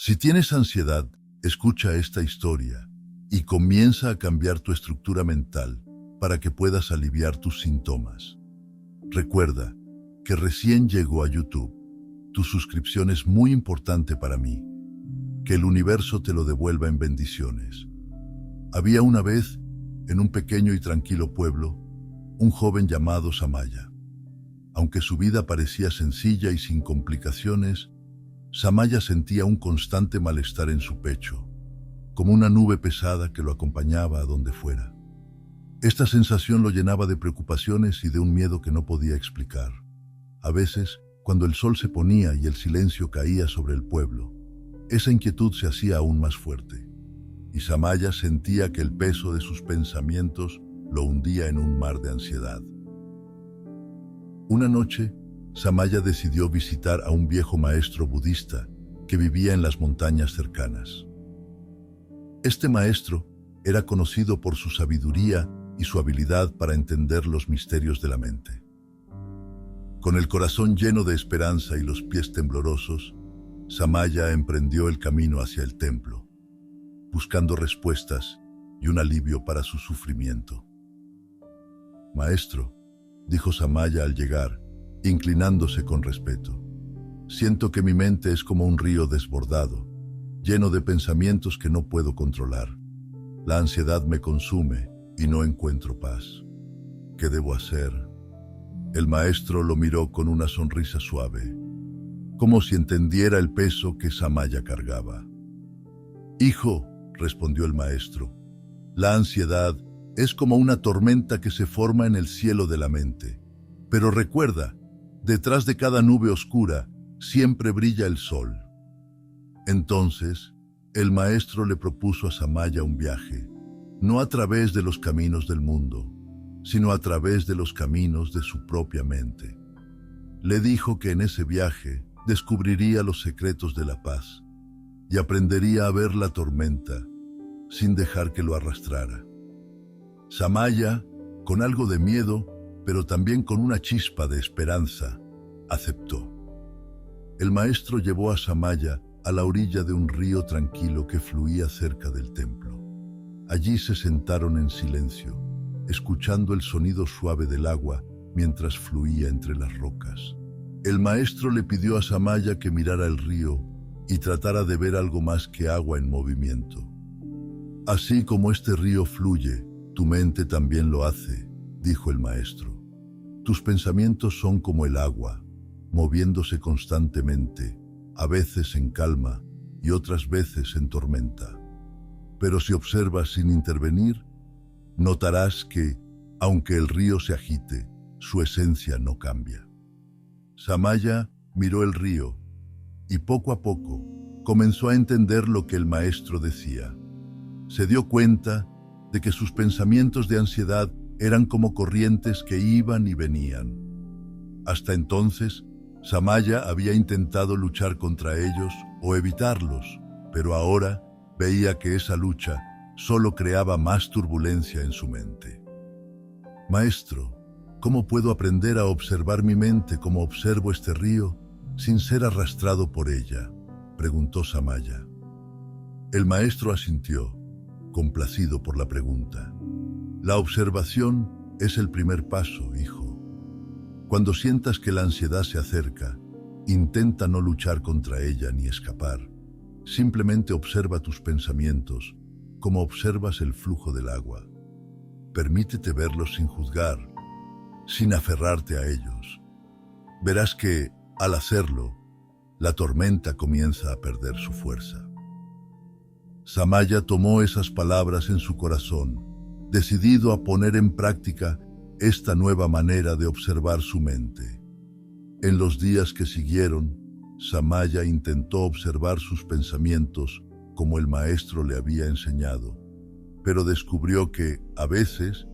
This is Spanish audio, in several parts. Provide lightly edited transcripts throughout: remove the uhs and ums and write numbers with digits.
Si tienes ansiedad, escucha esta historia y comienza a cambiar tu estructura mental para que puedas aliviar tus síntomas. Recuerda que recién llegó a YouTube. Tu suscripción es muy importante para mí. Que el universo te lo devuelva en bendiciones. Había una vez, en un pequeño y tranquilo pueblo, un joven llamado Samaya. Aunque su vida parecía sencilla y sin complicaciones, Samaya sentía un constante malestar en su pecho, como una nube pesada que lo acompañaba a donde fuera. Esta sensación lo llenaba de preocupaciones y de un miedo que no podía explicar. A veces, cuando el sol se ponía y el silencio caía sobre el pueblo, esa inquietud se hacía aún más fuerte, y Samaya sentía que el peso de sus pensamientos lo hundía en un mar de ansiedad. Una noche, Samaya decidió visitar a un viejo maestro budista que vivía en las montañas cercanas. Este maestro era conocido por su sabiduría y su habilidad para entender los misterios de la mente. Con el corazón lleno de esperanza y los pies temblorosos, Samaya emprendió el camino hacia el templo, buscando respuestas y un alivio para su sufrimiento. «Maestro», dijo Samaya al llegar, inclinándose con respeto, «siento que mi mente es como un río desbordado, lleno de pensamientos que no puedo controlar. La ansiedad me consume y no encuentro paz. ¿Qué debo hacer?». El maestro lo miró con una sonrisa suave, como si entendiera el peso que Samaya cargaba. «Hijo», respondió el maestro, «la ansiedad es como una tormenta que se forma en el cielo de la mente. Pero recuerda, detrás de cada nube oscura siempre brilla el sol». Entonces, el maestro le propuso a Samaya un viaje, no a través de los caminos del mundo, sino a través de los caminos de su propia mente. Le dijo que en ese viaje descubriría los secretos de la paz y aprendería a ver la tormenta sin dejar que lo arrastrara. Samaya, con algo de miedo, pero también con una chispa de esperanza, aceptó. El maestro llevó a Samaya a la orilla de un río tranquilo que fluía cerca del templo. Allí se sentaron en silencio, escuchando el sonido suave del agua mientras fluía entre las rocas. El maestro le pidió a Samaya que mirara el río y tratara de ver algo más que agua en movimiento. «Así como este río fluye, tu mente también lo hace», dijo el maestro. «Tus pensamientos son como el agua, moviéndose constantemente, a veces en calma y otras veces en tormenta. Pero si observas sin intervenir, notarás que, aunque el río se agite, su esencia no cambia». Samaya miró el río y poco a poco comenzó a entender lo que el maestro decía. Se dio cuenta de que sus pensamientos de ansiedad eran como corrientes que iban y venían. Hasta entonces, Samaya había intentado luchar contra ellos o evitarlos, pero ahora veía que esa lucha solo creaba más turbulencia en su mente. «Maestro, ¿cómo puedo aprender a observar mi mente como observo este río sin ser arrastrado por ella?», preguntó Samaya. El maestro asintió, complacido por la pregunta. «La observación es el primer paso, hijo. Cuando sientas que la ansiedad se acerca, intenta no luchar contra ella ni escapar. Simplemente observa tus pensamientos como observas el flujo del agua. Permítete verlos sin juzgar, sin aferrarte a ellos. Verás que, al hacerlo, la tormenta comienza a perder su fuerza». Samaya tomó esas palabras en su corazón, decidido a poner en práctica esta nueva manera de observar su mente. En los días que siguieron, Samaya intentó observar sus pensamientos como el maestro le había enseñado, pero descubrió que, a veces,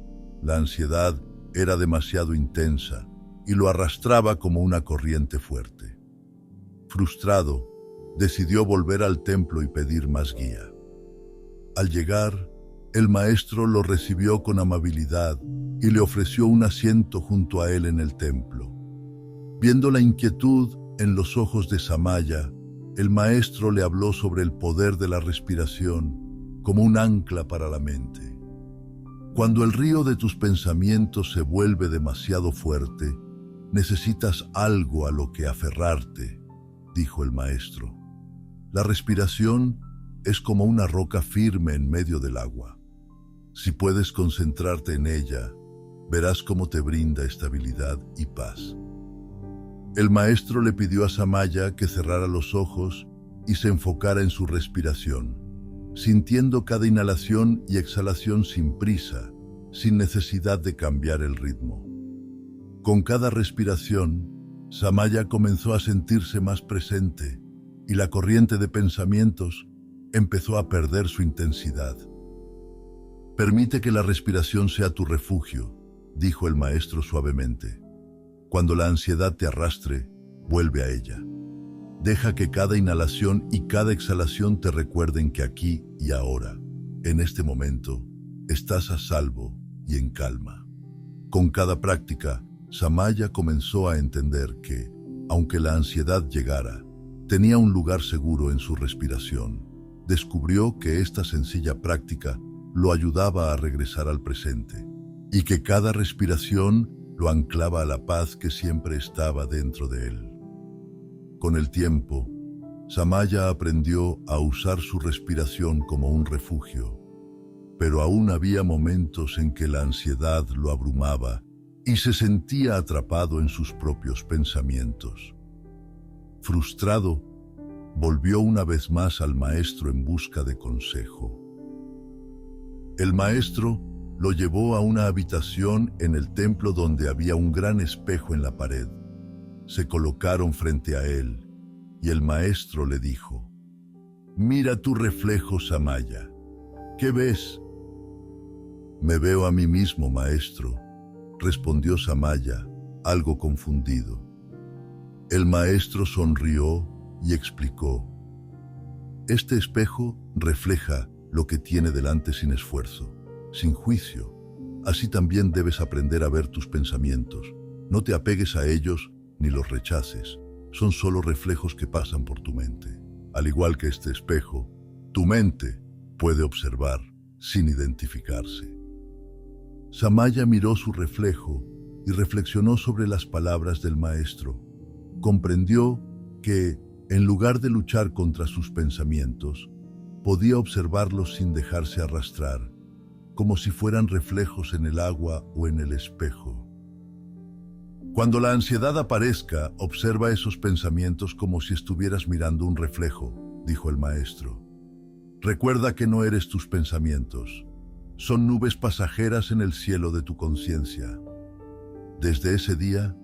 la ansiedad era demasiado intensa y lo arrastraba como una corriente fuerte. Frustrado, decidió volver al templo y pedir más guía. Al llegar, el maestro lo recibió con amabilidad y le ofreció un asiento junto a él en el templo. Viendo la inquietud en los ojos de Samaya, El maestro le habló sobre el poder de la respiración como un ancla para la mente. Cuando el río de tus pensamientos se vuelve demasiado fuerte, necesitas algo a lo que aferrarte, dijo el maestro. La respiración es como una roca firme en medio del agua. Si puedes concentrarte en ella, verás cómo te brinda estabilidad y paz. El maestro le pidió a Samaya que cerrara los ojos y se enfocara en su respiración, sintiendo cada inhalación y exhalación sin prisa, sin necesidad de cambiar el ritmo. Con cada respiración, Samaya comenzó a sentirse más presente y la corriente de pensamientos empezó a perder su intensidad. Permite que la respiración sea tu refugio, dijo el maestro suavemente. Cuando la ansiedad te arrastre, vuelve a ella. Deja que cada inhalación y cada exhalación te recuerden que aquí y ahora, en este momento, estás a salvo y en calma. Con cada práctica, Samaya comenzó a entender que, aunque la ansiedad llegara, tenía un lugar seguro en su respiración. Descubrió que esta sencilla práctica lo ayudaba a regresar al presente y que cada respiración lo anclaba a la paz que siempre estaba dentro de él. Con el tiempo, Samaya aprendió a usar su respiración como un refugio, pero aún había momentos en que la ansiedad lo abrumaba y se sentía atrapado en sus propios pensamientos. Frustrado, volvió una vez más al maestro en busca de consejo. El maestro lo llevó a una habitación en el templo donde había un gran espejo en la pared. Se colocaron frente a él y el maestro le dijo: «Mira tu reflejo, Samaya. ¿Qué ves?» «Me veo a mí mismo, maestro», respondió Samaya, algo confundido. El maestro sonrió y explicó: «Este espejo refleja lo que tiene delante sin esfuerzo, sin juicio. Así también debes aprender a ver tus pensamientos. No te apegues a ellos ni los rechaces. Son solo reflejos que pasan por tu mente. Al igual que este espejo, tu mente puede observar sin identificarse». Samaya miró su reflejo y reflexionó sobre las palabras del maestro. Comprendió que, en lugar de luchar contra sus pensamientos, podía observarlos sin dejarse arrastrar, como si fueran reflejos en el agua o en el espejo. Cuando la ansiedad aparezca, observa esos pensamientos como si estuvieras mirando un reflejo, dijo el maestro. Recuerda que no eres tus pensamientos. Son nubes pasajeras en el cielo de tu conciencia. Desde ese día,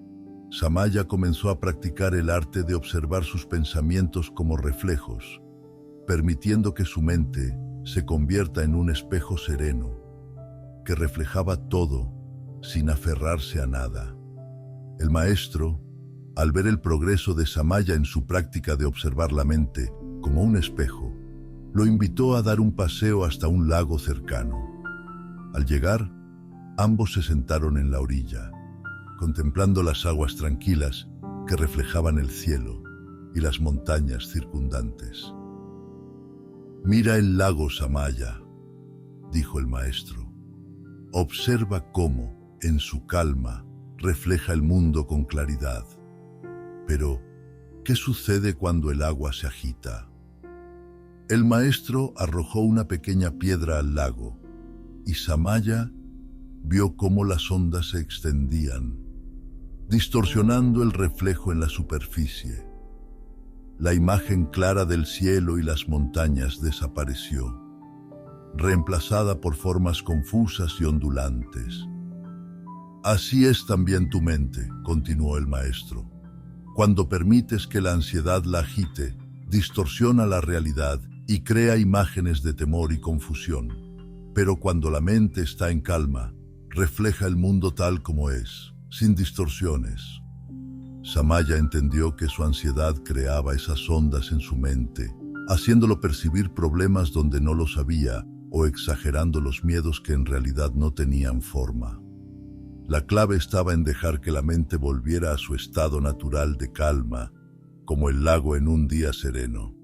Samaya comenzó a practicar el arte de observar sus pensamientos como reflejos, permitiendo que su mente se convierta en un espejo sereno, que reflejaba todo sin aferrarse a nada. El maestro, al ver el progreso de Samaya en su práctica de observar la mente como un espejo, lo invitó a dar un paseo hasta un lago cercano. Al llegar, ambos se sentaron en la orilla, contemplando las aguas tranquilas que reflejaban el cielo y las montañas circundantes. «Mira el lago, Samaya», dijo el maestro. «Observa cómo, en su calma, refleja el mundo con claridad. Pero, ¿qué sucede cuando el agua se agita?» El maestro arrojó una pequeña piedra al lago y Samaya vio cómo las ondas se extendían, distorsionando el reflejo en la superficie. La imagen clara del cielo y las montañas desapareció, reemplazada por formas confusas y ondulantes. «Así es también tu mente», continuó el maestro. «Cuando permites que la ansiedad la agite, distorsiona la realidad y crea imágenes de temor y confusión. Pero cuando la mente está en calma, refleja el mundo tal como es, sin distorsiones». Samaya entendió que su ansiedad creaba esas ondas en su mente, haciéndolo percibir problemas donde no los había o exagerando los miedos que en realidad no tenían forma. La clave estaba en dejar que la mente volviera a su estado natural de calma, como el lago en un día sereno.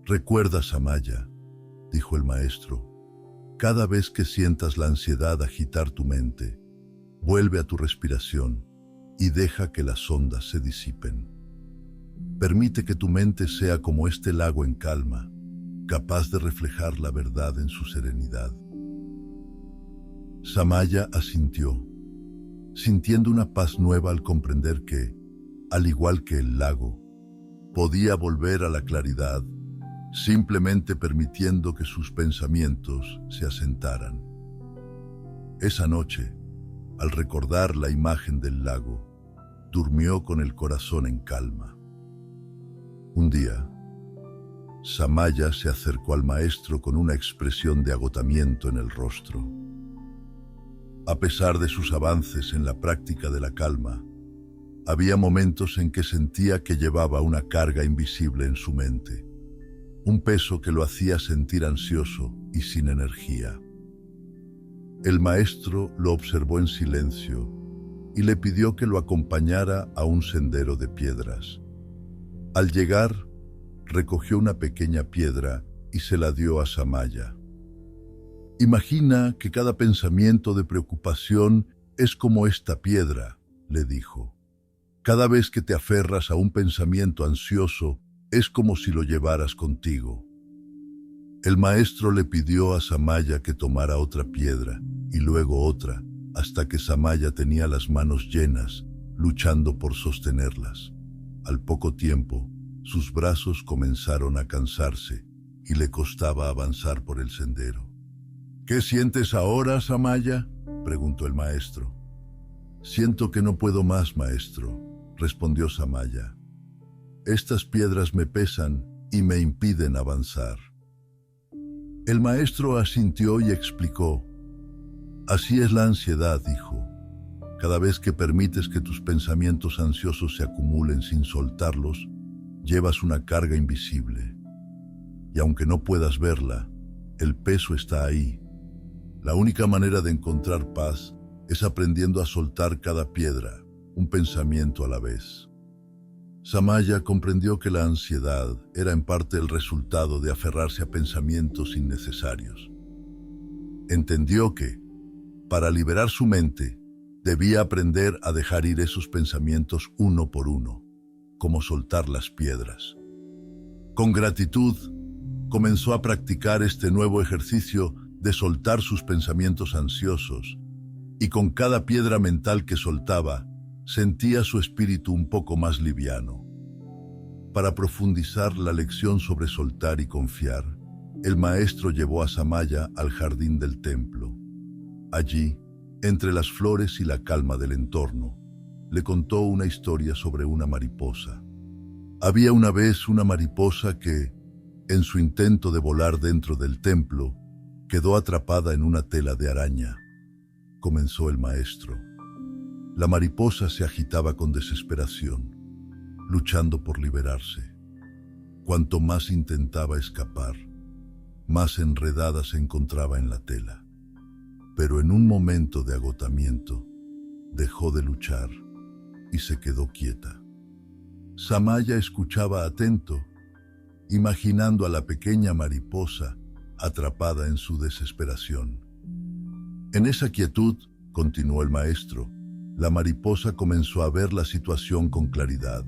Recuerda, Samaya, dijo el maestro, cada vez que sientas la ansiedad agitar tu mente, vuelve a tu respiración y deja que las ondas se disipen. Permite que tu mente sea como este lago en calma, capaz de reflejar la verdad en su serenidad. Samaya asintió, sintiendo una paz nueva al comprender que, al igual que el lago, podía volver a la claridad simplemente permitiendo que sus pensamientos se asentaran. Esa noche, al recordar la imagen del lago, durmió con el corazón en calma. Un día, Samaya se acercó al maestro con una expresión de agotamiento en el rostro. A pesar de sus avances en la práctica de la calma, había momentos en que sentía que llevaba una carga invisible en su mente, un peso que lo hacía sentir ansioso y sin energía. El maestro lo observó en silencio y le pidió que lo acompañara a un sendero de piedras. Al llegar, recogió una pequeña piedra y se la dio a Samaya. Imagina que cada pensamiento de preocupación es como esta piedra, le dijo. Cada vez que te aferras a un pensamiento ansioso, es como si lo llevaras contigo. El maestro le pidió a Samaya que tomara otra piedra y luego otra, hasta que Samaya tenía las manos llenas, luchando por sostenerlas. Al poco tiempo, sus brazos comenzaron a cansarse y le costaba avanzar por el sendero. ¿Qué sientes ahora, Samaya?, preguntó el maestro. Siento que no puedo más, maestro, respondió Samaya. Estas piedras me pesan y me impiden avanzar. El maestro asintió y explicó. Así es la ansiedad, hijo. Cada vez que permites que tus pensamientos ansiosos se acumulen sin soltarlos, llevas una carga invisible. Y aunque no puedas verla, el peso está ahí. La única manera de encontrar paz es aprendiendo a soltar cada piedra, un pensamiento a la vez. Samaya comprendió que la ansiedad era en parte el resultado de aferrarse a pensamientos innecesarios. Entendió que, para liberar su mente, debía aprender a dejar ir esos pensamientos uno por uno, como soltar las piedras. Con gratitud, comenzó a practicar este nuevo ejercicio de soltar sus pensamientos ansiosos, y con cada piedra mental que soltaba, sentía su espíritu un poco más liviano. Para profundizar la lección sobre soltar y confiar, el maestro llevó a Samaya al jardín del templo. Allí, entre las flores y la calma del entorno, le contó una historia sobre una mariposa. Había una vez una mariposa que, en su intento de volar dentro del templo, quedó atrapada en una tela de araña. Comenzó el maestro. La mariposa se agitaba con desesperación, luchando por liberarse. Cuanto más intentaba escapar, más enredada se encontraba en la tela. Pero en un momento de agotamiento, dejó de luchar y se quedó quieta. Samaya escuchaba atento, imaginando a la pequeña mariposa atrapada en su desesperación. En esa quietud, continuó el maestro, la mariposa comenzó a ver la situación con claridad.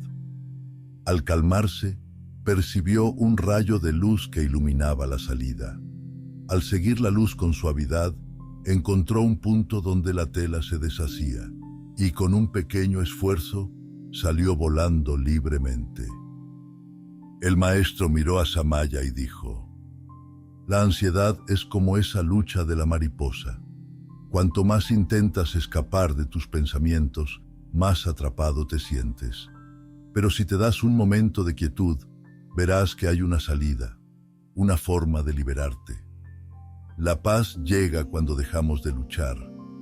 Al calmarse, percibió un rayo de luz que iluminaba la salida. Al seguir la luz con suavidad, encontró un punto donde la tela se deshacía y con un pequeño esfuerzo salió volando libremente. El maestro miró a Samaya y dijo: la ansiedad es como esa lucha de la mariposa. Cuanto más intentas escapar de tus pensamientos, más atrapado te sientes. Pero si te das un momento de quietud, verás que hay una salida, una forma de liberarte. La paz llega cuando dejamos de luchar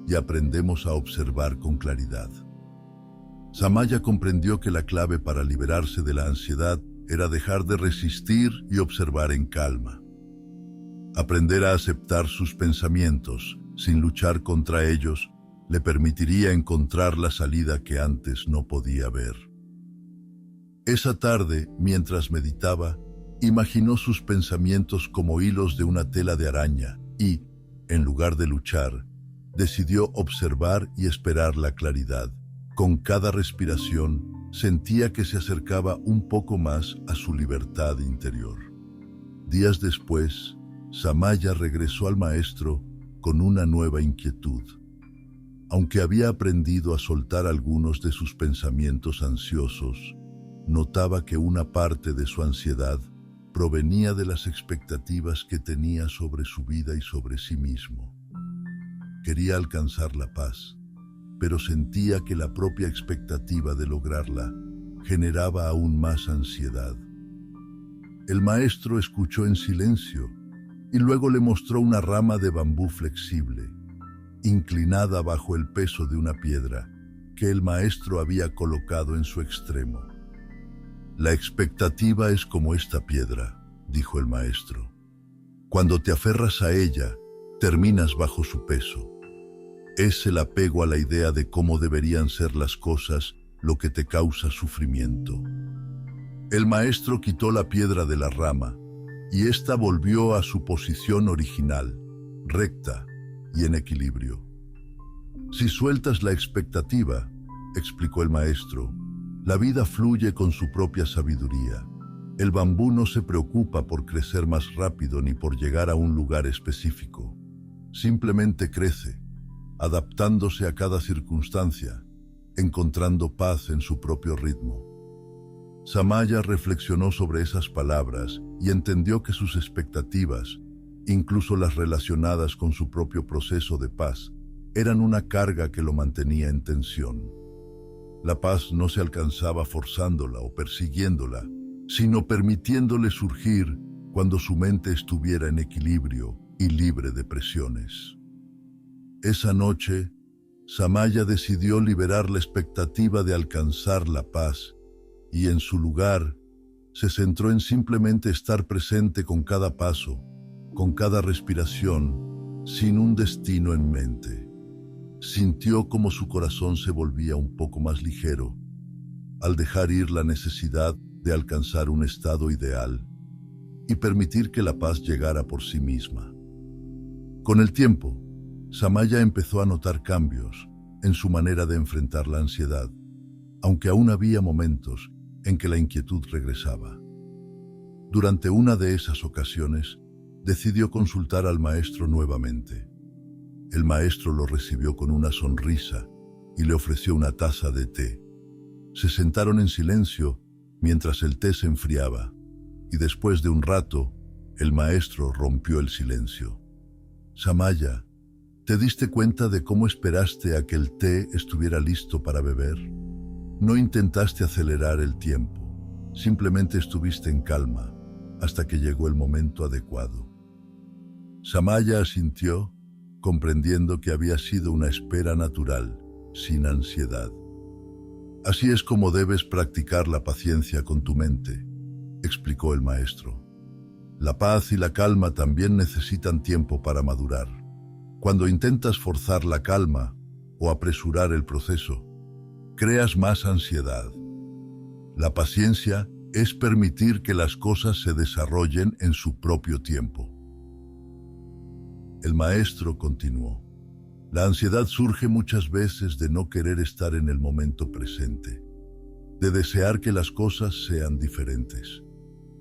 y aprendemos a observar con claridad. Samaya comprendió que la clave para liberarse de la ansiedad era dejar de resistir y observar en calma. Aprender a aceptar sus pensamientos sin luchar contra ellos le permitiría encontrar la salida que antes no podía ver. Esa tarde, mientras meditaba, imaginó sus pensamientos como hilos de una tela de araña y, en lugar de luchar, decidió observar y esperar la claridad. Con cada respiración, sentía que se acercaba un poco más a su libertad interior. Días después, Samaya regresó al maestro con una nueva inquietud. Aunque había aprendido a soltar algunos de sus pensamientos ansiosos, notaba que una parte de su ansiedad provenía de las expectativas que tenía sobre su vida y sobre sí mismo. Quería alcanzar la paz, pero sentía que la propia expectativa de lograrla generaba aún más ansiedad. El maestro escuchó en silencio y luego le mostró una rama de bambú flexible, inclinada bajo el peso de una piedra que el maestro había colocado en su extremo. La expectativa es como esta piedra, dijo el maestro. Cuando te aferras a ella, terminas bajo su peso. Es el apego a la idea de cómo deberían ser las cosas lo que te causa sufrimiento. El maestro quitó la piedra de la rama y ésta volvió a su posición original, recta y en equilibrio. Si sueltas la expectativa, explicó el maestro, la vida fluye con su propia sabiduría. El bambú no se preocupa por crecer más rápido ni por llegar a un lugar específico. Simplemente crece, adaptándose a cada circunstancia, encontrando paz en su propio ritmo. Samaya reflexionó sobre esas palabras y entendió que sus expectativas, incluso las relacionadas con su propio proceso de paz, eran una carga que lo mantenía en tensión. La paz no se alcanzaba forzándola o persiguiéndola, sino permitiéndole surgir cuando su mente estuviera en equilibrio y libre de presiones. Esa noche, Samaya decidió liberar la expectativa de alcanzar la paz y en su lugar se centró en simplemente estar presente con cada paso, con cada respiración, sin un destino en mente. Sintió como su corazón se volvía un poco más ligero al dejar ir la necesidad de alcanzar un estado ideal y permitir que la paz llegara por sí misma. Con el tiempo, Samaya empezó a notar cambios en su manera de enfrentar la ansiedad, aunque aún había momentos en que la inquietud regresaba. Durante una de esas ocasiones, decidió consultar al maestro nuevamente. El maestro lo recibió con una sonrisa y le ofreció una taza de té. Se sentaron en silencio mientras el té se enfriaba, y después de un rato, el maestro rompió el silencio. Samaya, ¿te diste cuenta de cómo esperaste a que el té estuviera listo para beber? No intentaste acelerar el tiempo, simplemente estuviste en calma hasta que llegó el momento adecuado. Samaya asintió, comprendiendo que había sido una espera natural, sin ansiedad. Así es como debes practicar la paciencia con tu mente, explicó el maestro. La paz y la calma también necesitan tiempo para madurar. Cuando intentas forzar la calma o apresurar el proceso, creas más ansiedad. La paciencia es permitir que las cosas se desarrollen en su propio tiempo. El maestro continuó. La ansiedad surge muchas veces de no querer estar en el momento presente, de desear que las cosas sean diferentes.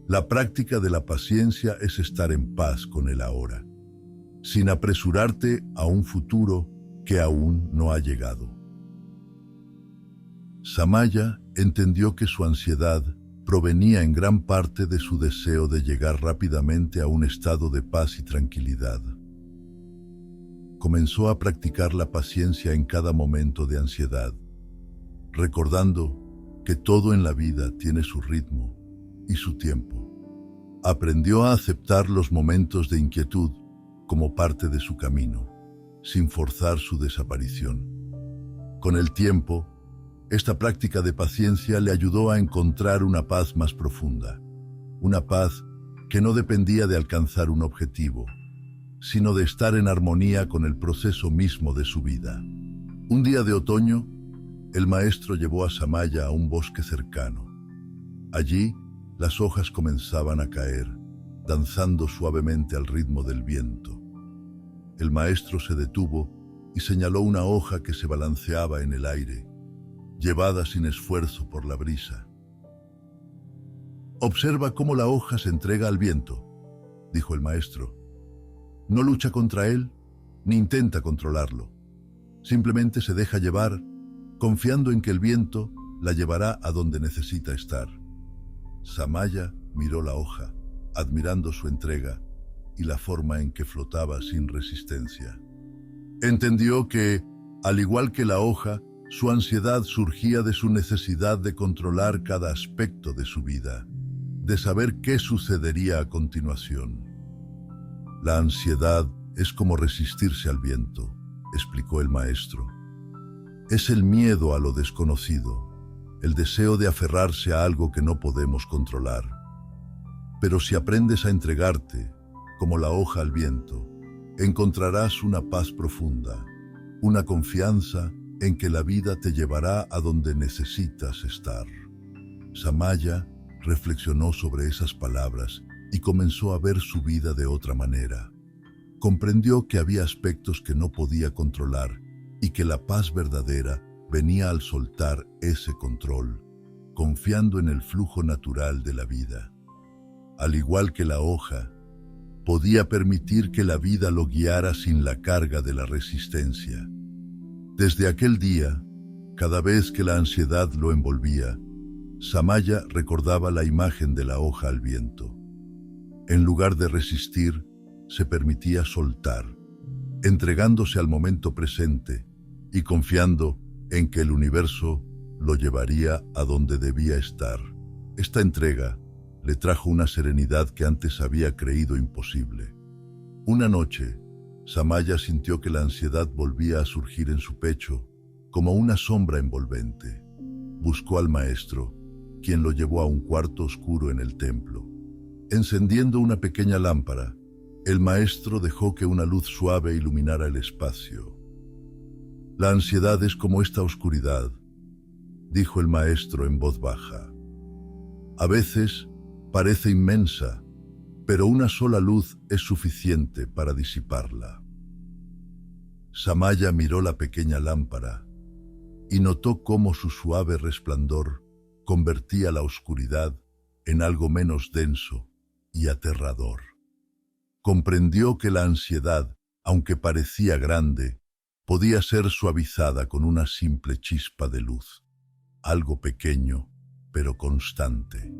La práctica de la paciencia es estar en paz con el ahora, sin apresurarte a un futuro que aún no ha llegado. Samaya entendió que su ansiedad provenía en gran parte de su deseo de llegar rápidamente a un estado de paz y tranquilidad. Comenzó a practicar la paciencia en cada momento de ansiedad, recordando que todo en la vida tiene su ritmo y su tiempo. Aprendió a aceptar los momentos de inquietud como parte de su camino, sin forzar su desaparición. Con el tiempo, esta práctica de paciencia le ayudó a encontrar una paz más profunda, una paz que no dependía de alcanzar un objetivo, sino de estar en armonía con el proceso mismo de su vida. Un día de otoño, el maestro llevó a Samaya a un bosque cercano. Allí, las hojas comenzaban a caer, danzando suavemente al ritmo del viento. El maestro se detuvo y señaló una hoja que se balanceaba en el aire, llevada sin esfuerzo por la brisa. «Observa cómo la hoja se entrega al viento», dijo el maestro. «No lucha contra él, ni intenta controlarlo. Simplemente se deja llevar, confiando en que el viento la llevará a donde necesita estar». Samaya miró la hoja, admirando su entrega y la forma en que flotaba sin resistencia. Entendió que, al igual que la hoja, su ansiedad surgía de su necesidad de controlar cada aspecto de su vida, de saber qué sucedería a continuación. «La ansiedad es como resistirse al viento», explicó el maestro. «Es el miedo a lo desconocido, el deseo de aferrarse a algo que no podemos controlar. Pero si aprendes a entregarte, como la hoja al viento, encontrarás una paz profunda, una confianza en que la vida te llevará a donde necesitas estar». Samaya reflexionó sobre esas palabras y comenzó a ver su vida de otra manera. Comprendió que había aspectos que no podía controlar y que la paz verdadera venía al soltar ese control, confiando en el flujo natural de la vida. Al igual que la hoja, podía permitir que la vida lo guiara sin la carga de la resistencia. Desde aquel día, cada vez que la ansiedad lo envolvía, Samaya recordaba la imagen de la hoja al viento. En lugar de resistir, se permitía soltar, entregándose al momento presente y confiando en que el universo lo llevaría a donde debía estar. Esta entrega le trajo una serenidad que antes había creído imposible. Una noche, Samaya sintió que la ansiedad volvía a surgir en su pecho, como una sombra envolvente. Buscó al maestro, quien lo llevó a un cuarto oscuro en el templo. Encendiendo una pequeña lámpara, el maestro dejó que una luz suave iluminara el espacio. «La ansiedad es como esta oscuridad», dijo el maestro en voz baja. «A veces parece inmensa, pero una sola luz es suficiente para disiparla». Samaya miró la pequeña lámpara y notó cómo su suave resplandor convertía la oscuridad en algo menos denso y aterrador. Comprendió que la ansiedad, aunque parecía grande, podía ser suavizada con una simple chispa de luz, algo pequeño pero constante.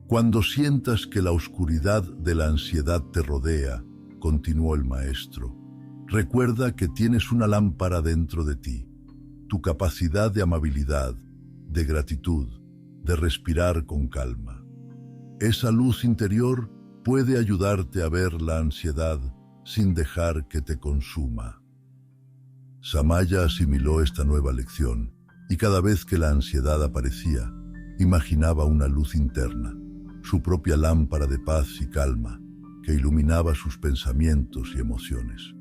«Cuando sientas que la oscuridad de la ansiedad te rodea», continuó el maestro, «recuerda que tienes una lámpara dentro de ti, tu capacidad de amabilidad, de gratitud, de respirar con calma. Esa luz interior puede ayudarte a ver la ansiedad sin dejar que te consuma». Samaya asimiló esta nueva lección y cada vez que la ansiedad aparecía, imaginaba una luz interna, su propia lámpara de paz y calma, que iluminaba sus pensamientos y emociones.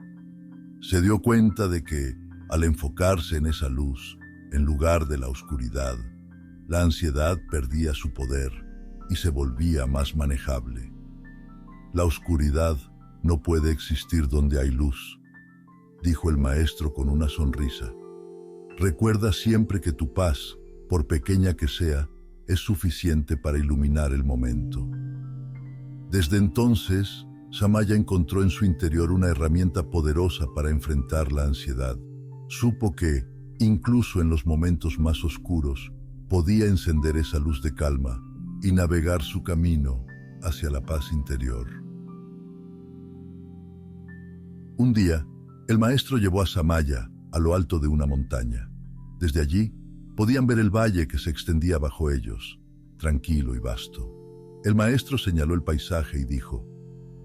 Se dio cuenta de que, al enfocarse en esa luz, en lugar de la oscuridad, la ansiedad perdía su poder y se volvía más manejable. «La oscuridad no puede existir donde hay luz», dijo el maestro con una sonrisa. «Recuerda siempre que tu paz, por pequeña que sea, es suficiente para iluminar el momento». Desde entonces, Samaya encontró en su interior una herramienta poderosa para enfrentar la ansiedad. Supo que, incluso en los momentos más oscuros, podía encender esa luz de calma y navegar su camino hacia la paz interior. Un día, el maestro llevó a Samaya a lo alto de una montaña. Desde allí, podían ver el valle que se extendía bajo ellos, tranquilo y vasto. El maestro señaló el paisaje y dijo: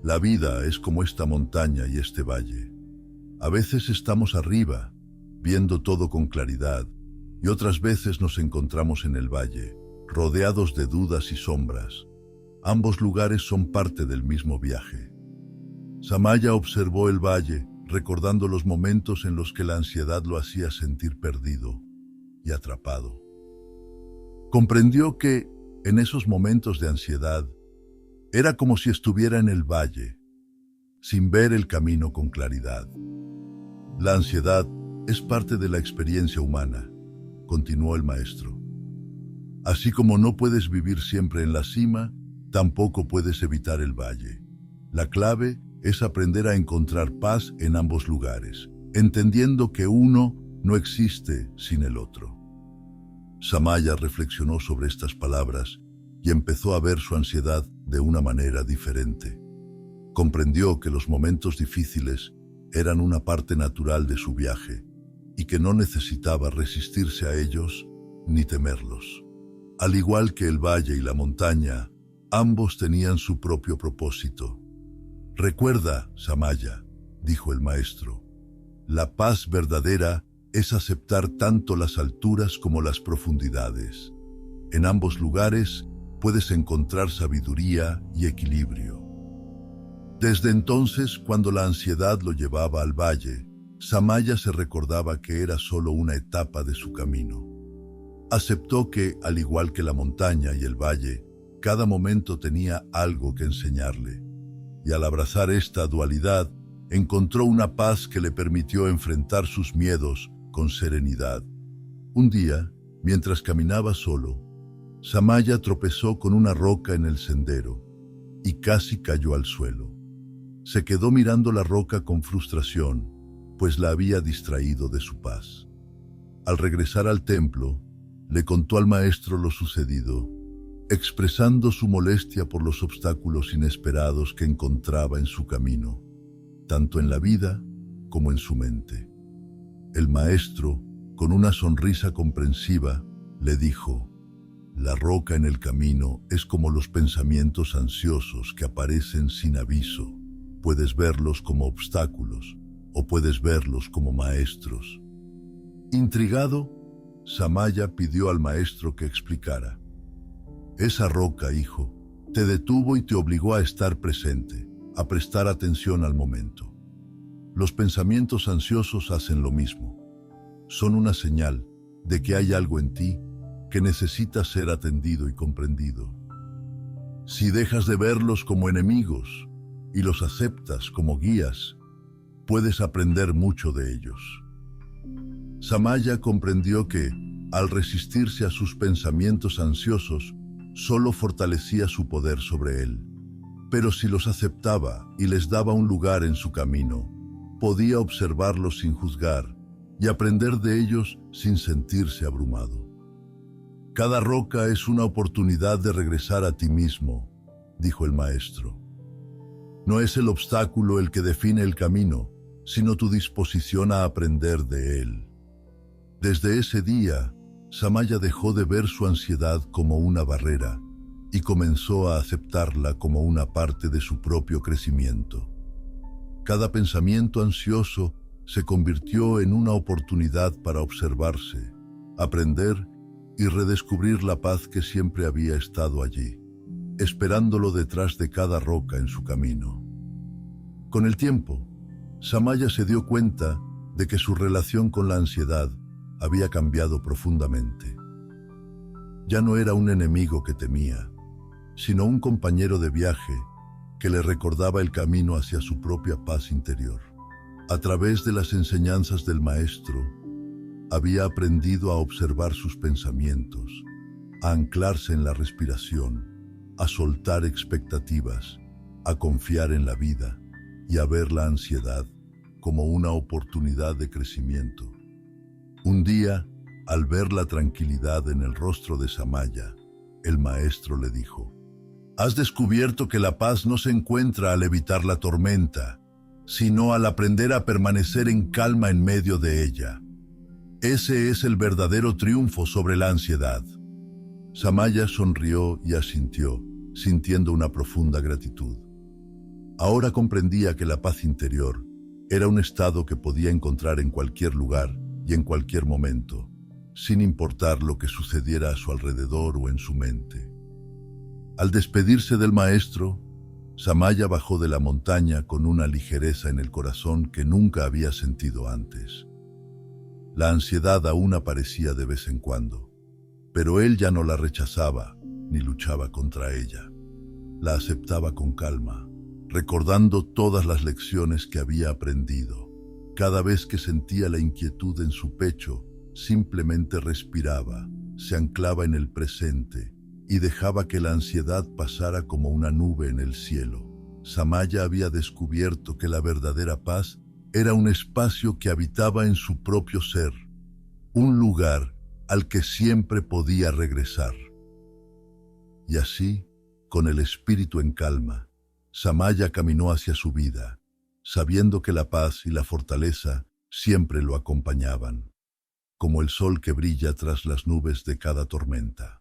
«La vida es como esta montaña y este valle. A veces estamos arriba, viendo todo con claridad, y otras veces nos encontramos en el valle, rodeados de dudas y sombras. Ambos lugares son parte del mismo viaje». Samaya observó el valle, recordando los momentos en los que la ansiedad lo hacía sentir perdido y atrapado. Comprendió que, En esos momentos de ansiedad, era como si estuviera en el valle, sin ver el camino con claridad. La ansiedad es parte de la experiencia humana, continuó el maestro. Así como no puedes vivir siempre en la cima, tampoco puedes evitar el valle. La clave es aprender a encontrar paz en ambos lugares, entendiendo que uno no existe sin el otro. Samaya reflexionó sobre estas palabras y empezó a ver su ansiedad de una manera diferente. Comprendió que los momentos difíciles eran una parte natural de su viaje y que no necesitaba resistirse a ellos ni temerlos. Al igual que el valle y la montaña, ambos tenían su propio propósito. Recuerda, Samaya, dijo el maestro, la paz verdadera es aceptar tanto las alturas como las profundidades. En ambos lugares puedes encontrar sabiduría y equilibrio. Desde entonces, cuando la ansiedad lo llevaba al valle, Samaya se recordaba que era solo una etapa de su camino. Aceptó que, al igual que la montaña y el valle, cada momento tenía algo que enseñarle. Y al abrazar esta dualidad, encontró una paz que le permitió enfrentar sus miedos con serenidad. Un día, mientras caminaba solo, Samaya tropezó con una roca en el sendero y casi cayó al suelo. Se quedó mirando la roca con frustración, pues la había distraído de su paz. Al regresar al templo, le contó al maestro lo sucedido, expresando su molestia por los obstáculos inesperados que encontraba en su camino, tanto en la vida como en su mente. El maestro, con una sonrisa comprensiva, le dijo: la roca en el camino es como los pensamientos ansiosos que aparecen sin aviso. Puedes verlos como obstáculos o puedes verlos como maestros. Intrigado, Samaya pidió al maestro que explicara. Esa roca, hijo, te detuvo y te obligó a estar presente, a prestar atención al momento. Los pensamientos ansiosos hacen lo mismo. Son una señal de que hay algo en ti que necesita ser atendido y comprendido. Si dejas de verlos como enemigos y los aceptas como guías, puedes aprender mucho de ellos. Samaya comprendió que, al resistirse a sus pensamientos ansiosos, solo fortalecía su poder sobre él. Pero si los aceptaba y les daba un lugar en su camino, podía observarlos sin juzgar y aprender de ellos sin sentirse abrumado. Cada roca es una oportunidad de regresar a ti mismo, dijo el maestro. No es el obstáculo el que define el camino, sino tu disposición a aprender de él. Desde ese día, Samaya dejó de ver su ansiedad como una barrera y comenzó a aceptarla como una parte de su propio crecimiento. Cada pensamiento ansioso se convirtió en una oportunidad para observarse, aprender y redescubrir la paz que siempre había estado allí, esperándolo detrás de cada roca en su camino. Con el tiempo, Samaya se dio cuenta de que su relación con la ansiedad había cambiado profundamente. Ya no era un enemigo que temía, sino un compañero de viaje que le recordaba el camino hacia su propia paz interior. A través de las enseñanzas del maestro, había aprendido a observar sus pensamientos, a anclarse en la respiración, a soltar expectativas, a confiar en la vida y a ver la ansiedad como una oportunidad de crecimiento. Un día, al ver la tranquilidad en el rostro de Samaya, el maestro le dijo: has descubierto que la paz no se encuentra al evitar la tormenta, sino al aprender a permanecer en calma en medio de ella. Ese es el verdadero triunfo sobre la ansiedad. Samaya sonrió y asintió, sintiendo una profunda gratitud. Ahora comprendía que la paz interior era un estado que podía encontrar en cualquier lugar y en cualquier momento, sin importar lo que sucediera a su alrededor o en su mente. Al despedirse del maestro, Samaya bajó de la montaña con una ligereza en el corazón que nunca había sentido antes. La ansiedad aún aparecía de vez en cuando, pero él ya no la rechazaba, ni luchaba contra ella. La aceptaba con calma, recordando todas las lecciones que había aprendido. Cada vez que sentía la inquietud en su pecho, simplemente respiraba, se anclaba en el presente y dejaba que la ansiedad pasara como una nube en el cielo. Samaya había descubierto que la verdadera paz era un espacio que habitaba en su propio ser, un lugar al que siempre podía regresar. Y así, con el espíritu en calma, Samaya caminó hacia su vida, sabiendo que la paz y la fortaleza siempre lo acompañaban, como el sol que brilla tras las nubes de cada tormenta.